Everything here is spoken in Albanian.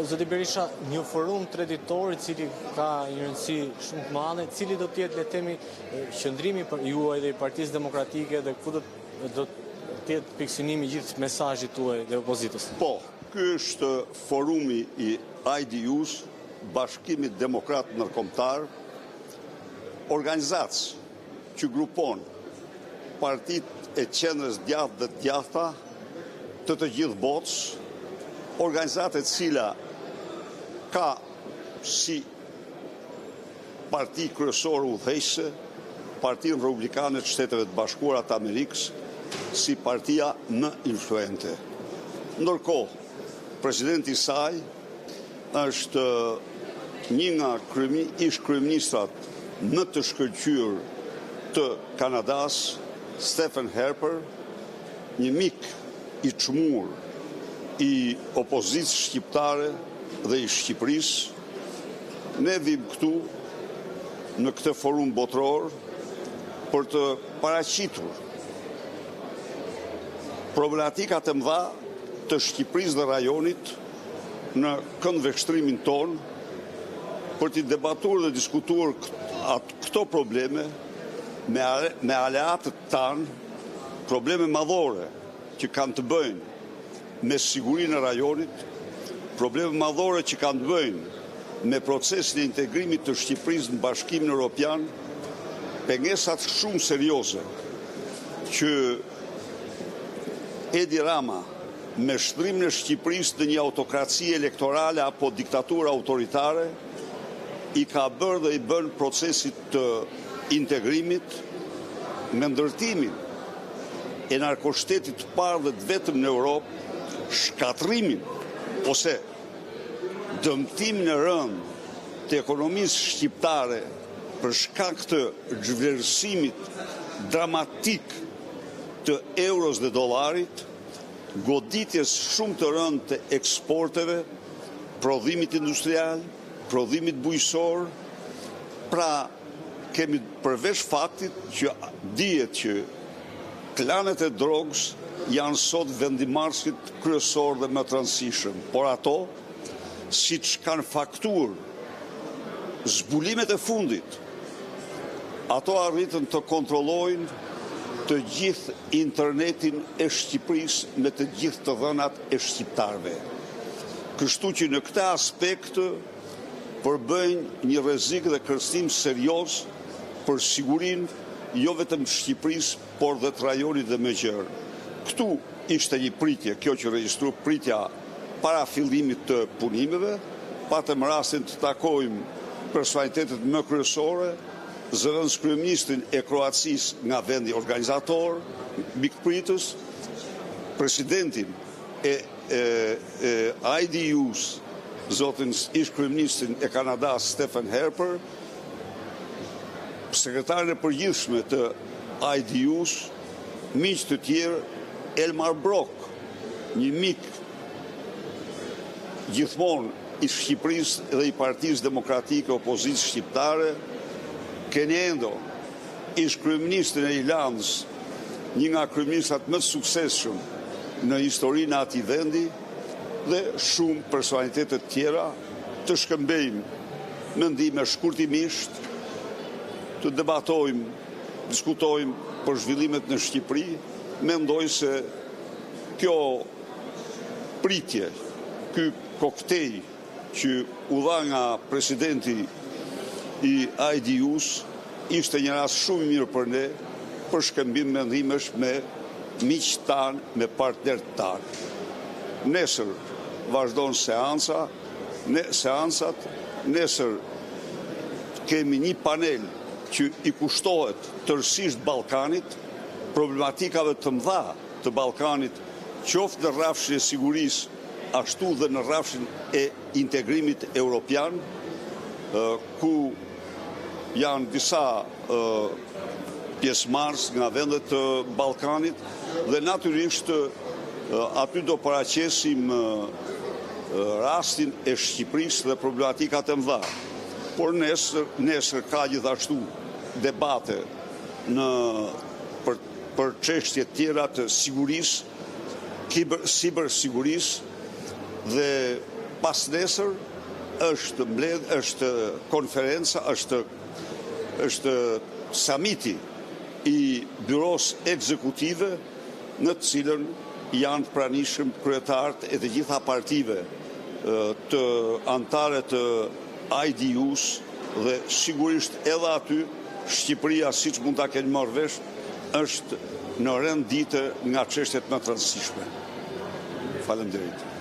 Zoti Berisha, një forum traditor i cili ka një rëndësi shumë të madhe, cili do të jetë, le të themi, qëndrimi për juaj dhe i Partisë Demokratike dhe ku do të jetë pikësynimi i gjithë mesazhit tuaj dhe opozitës? Po, ky është forumi i IDU-s, Bashkimit Demokrat Ndërkombëtar, organizac që grupon partitë e qendrës djathtë dhe të djathta të gjithë botës, organizatë e cila ka si parti kryesore udhëheqëse Partinë Republikane të Shteteve të Bashkuara të Amerikës si partia më influente. Ndërkohë, presidenti i saj është një nga ish kryeministrat më të shkëlqyer të Kanadas, Stephen Harper, një mik i çmur i opozitës shqiptare dhe i Shqipërisë. Ne vim këtu në këtë forum botëror për të paraqitur problematikat e mëdha të Shqipërisë dhe rajonit në këndvështrimin ton, për të debatuar dhe diskutuar këto probleme me aleatët tanë, probleme madhore që kanë të bëjnë me sigurinë e rajonit, probleme madhore që kanë të bëjnë me procesin e integrimit të Shqipërisë në Bashkimin Evropian, pengesat shumë serioze që Edi Rama me shtrimin e Shqipërisë në një autokraci elektorale apo diktaturë autoritare i ka bërë dhe i bën procesit të integrimit me ndërtimin e narkoshtetit të parë dhe të vetëm në Europë, shkatrimin ose dëmtimin e rëndë të ekonomisë shqiptare për shkak të zhvlerësimit dramatik të euros dhe dollarit, goditjes shumë të rëndë të eksporteve, prodhimit industrial, prodhimit bujqësor. Pra kemi përveç faktit që dihet që klanet e drogës janë sot vendimarrësit kryesor dhe më të rëndësishëm, por ato, siç kanë faktur zbulimet e fundit, ato arritën të kontrollojnë të gjithë internetin e Shqipërisë me të gjithë të dhënat e shqiptarëve. Kështu që në këtë aspekt përbëjnë një rrezik dhe kërcënim serioz për sigurinë jo vetëm të Shqipërisë, por dhe të rajonit dhe më gjerë. Këtu ishte një pritje, kjo që regjistru pritja para fillimit të punimeve, patëm rastin të takojmë personalitetet më kryesore, zëvendës kryeministrin e Kroacisë nga vendi organizator, mikpritës, presidentin e IDU-s, zotin ish kryeministrin e Kanadas Stephen Harper, sekretarin e përgjithshme të IDU-s, miq të tjerë, Elmar Brok, një mik gjithmonë i Shqipërisë dhe i Partisë Demokratike opozitës shqiptare, Kenny Endo, ish kryeministrin e Irlandës, një nga kryeministrat më të suksesshëm në historinë e atij vendi, dhe shumë personalitete të tjera, të shkëmbejmë mendime shkurtimisht, të debatojmë, diskutojmë për zhvillimet në Shqipëri. Mendoj se kjo pritje, ky koktejl që u dha nga presidenti i IDU-s, ishte një rast shumë i mirë për ne, për shkëmbim mendimesh me miqtë tanë, me partnerët tanë. Nesër vazhdon seansat, nesër kemi një panel që i kushtohet tërësisht Ballkanit, problematikave të mëdha të Ballkanit, qoftë në rrafshin e sigurisë, ashtu dhe në rrafshin e integrimit europian, ku janë disa pjesëmarrës nga vendet të Ballkanit dhe natyrisht aty do paraqesim rastin e Shqipërisë dhe problematikat e mëdha. Por nesër ka gjithashtu debate për çështje tjera të sigurisë, sibersigurisë dhe pas nesër është konferenca, është samiti i byros ekzekutive në të cilën janë të pranishëm kryetarët e të gjitha partive të antare të IDU-s dhe sigurisht edhe aty Shqipëria, siç mund ta keni marrë vesh, është në rendite nga çështjet më të rëndësishme. Faleminderit.